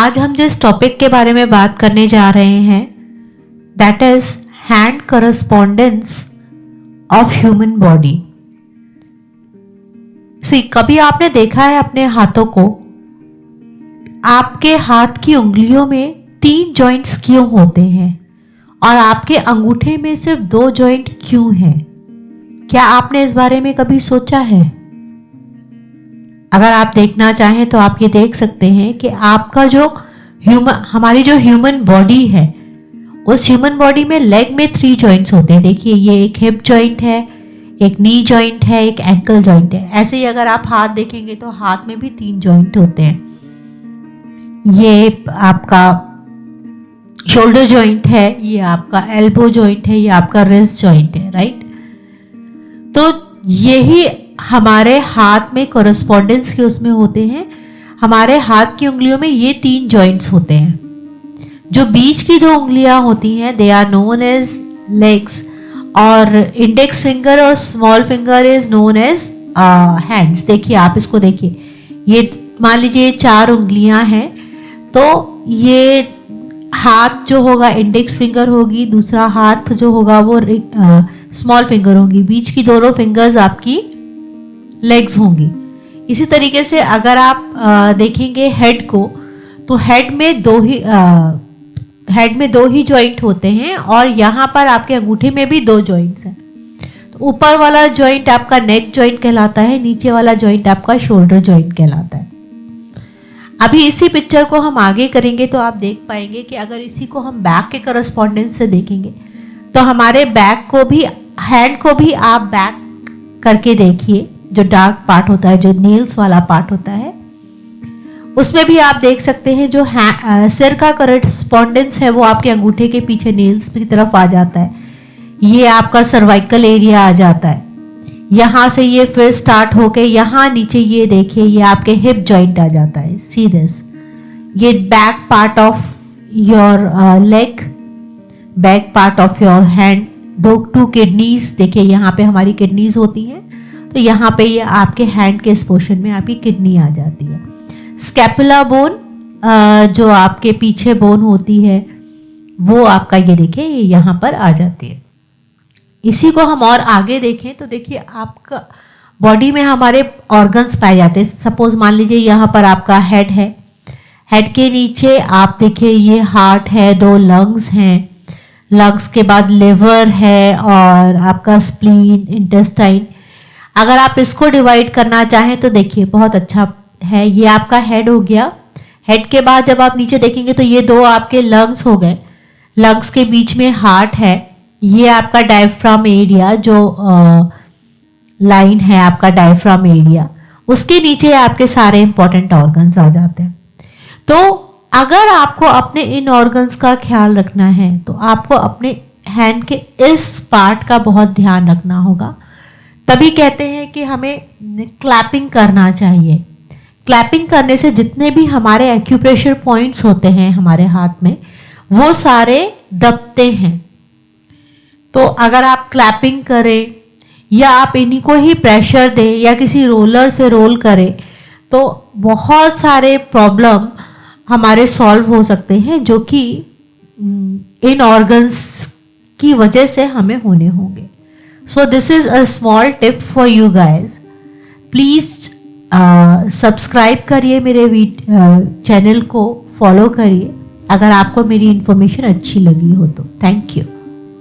आज हम जिस टॉपिक के बारे में बात करने जा रहे हैं that is hand correspondence of human body. कभी आपने देखा है अपने हाथों को, आपके हाथ की उंगलियों में 3 जॉइंट्स क्यों होते हैं और आपके अंगूठे में सिर्फ 2 जॉइंट क्यों हैं? क्या आपने इस बारे में कभी सोचा है? अगर आप देखना चाहें तो आप ये देख सकते हैं कि आपका जो हमारी जो ह्यूमन बॉडी है, उस ह्यूमन बॉडी में लेग में 3 जॉइंट्स होते हैं। देखिए, ये एक हिप जॉइंट है, एक नी जॉइंट है, एक एंकल जॉइंट है। ऐसे ही अगर आप हाथ देखेंगे तो हाथ में भी 3 जॉइंट होते हैं। ये आपका शोल्डर जॉइंट है, ये आपका एल्बो जॉइंट है, ये आपका रिस्ट जॉइंट है, राइट? तो यही हमारे हाथ में कोरस्पॉन्डेंस के उसमें होते हैं। हमारे हाथ की उंगलियों में ये 3 जॉइंट्स होते हैं। जो बीच की 2 उंगलियां होती हैं they are known as legs, और इंडेक्स फिंगर और small finger is known as hands. देखिए, आप इसको देखिए, ये मान लीजिए 4 उंगलियां हैं, तो ये हाथ जो होगा इंडेक्स फिंगर होगी, दूसरा हाथ जो होगा वो स्मॉल फिंगर होगी, बीच की दोनों फिंगर्स आपकी लेग्स होंगी। इसी तरीके से अगर आप देखेंगे हेड को, तो हेड में दो ही जॉइंट होते हैं और यहाँ पर आपके अंगूठे में भी 2 जॉइंट्स हैं। तो ऊपर वाला जॉइंट आपका नेक जॉइंट कहलाता है, नीचे वाला जॉइंट आपका शोल्डर जॉइंट कहलाता है। अभी इसी पिक्चर को हम आगे करेंगे तो आप देख पाएंगे कि अगर इसी को हम बैक के करस्पॉन्डेंस से देखेंगे तो हमारे बैक को भी, हैंड को भी आप बैक करके देखिए। जो डार्क पार्ट होता है, जो नेल्स वाला पार्ट होता है, उसमें भी आप देख सकते हैं जो सिर का करस्पॉन्डेंस है वो आपके अंगूठे के पीछे नेल्स की तरफ आ जाता है। ये आपका सर्वाइकल एरिया आ जाता है। यहाँ से ये फिर स्टार्ट होके यहाँ नीचे ये देखिए, ये आपके हिप जॉइंट आ जाता है। सी दिस, ये back part of your leg, back part of your hand, 2 kidneys. देखिए, यहाँ पे हमारी किडनीज होती हैं, तो यहाँ पे ये आपके हैंड के इस पोर्शन में आपकी किडनी आ जाती है। स्कैपुला बोन, जो आपके पीछे बोन होती है, वो आपका ये देखिए ये यहाँ पर आ जाती है। इसी को हम और आगे देखें तो देखिए, आपका बॉडी में हमारे ऑर्गन्स पाए जाते हैं। सपोज मान लीजिए यहाँ पर आपका हेड है, हेड के नीचे आप देखिए ये हार्ट है, 2 लंग्स हैं, लंग्स के बाद लिवर है और आपका स्प्लीन, इंटेस्टाइन। अगर आप इसको डिवाइड करना चाहें तो देखिए बहुत अच्छा है। ये आपका हेड हो गया। हेड के बाद जब आप नीचे देखेंगे तो ये 2 आपके लंग्स हो गए, लंग्स के बीच में हार्ट है, ये आपका डायफ्राम एरिया, जो लाइन है आपका डायफ्राम एरिया, उसके नीचे आपके सारे इंपॉर्टेंट ऑर्गन्स आ जाते हैं। तो अगर आपको अपने इन ऑर्गन्स का ख्याल रखना है तो आपको अपने हैंड के इस पार्ट का बहुत ध्यान रखना होगा। तभी कहते हैं कि हमें क्लैपिंग करना चाहिए। क्लैपिंग करने से जितने भी हमारे एक्यूप्रेशर पॉइंट्स होते हैं हमारे हाथ में, वो सारे दबते हैं। तो अगर आप क्लैपिंग करें या आप इन्हीं को ही प्रेशर दें या किसी रोलर से रोल करें तो बहुत सारे प्रॉब्लम हमारे सॉल्व हो सकते हैं, जो कि इन ऑर्गन्स की वजह से हमें होने होंगे। So this is a small tip for you guys. Please subscribe करिए, मेरे चैनल को फॉलो करिए अगर आपको मेरी इन्फॉर्मेशन अच्छी लगी हो तो। Thank you.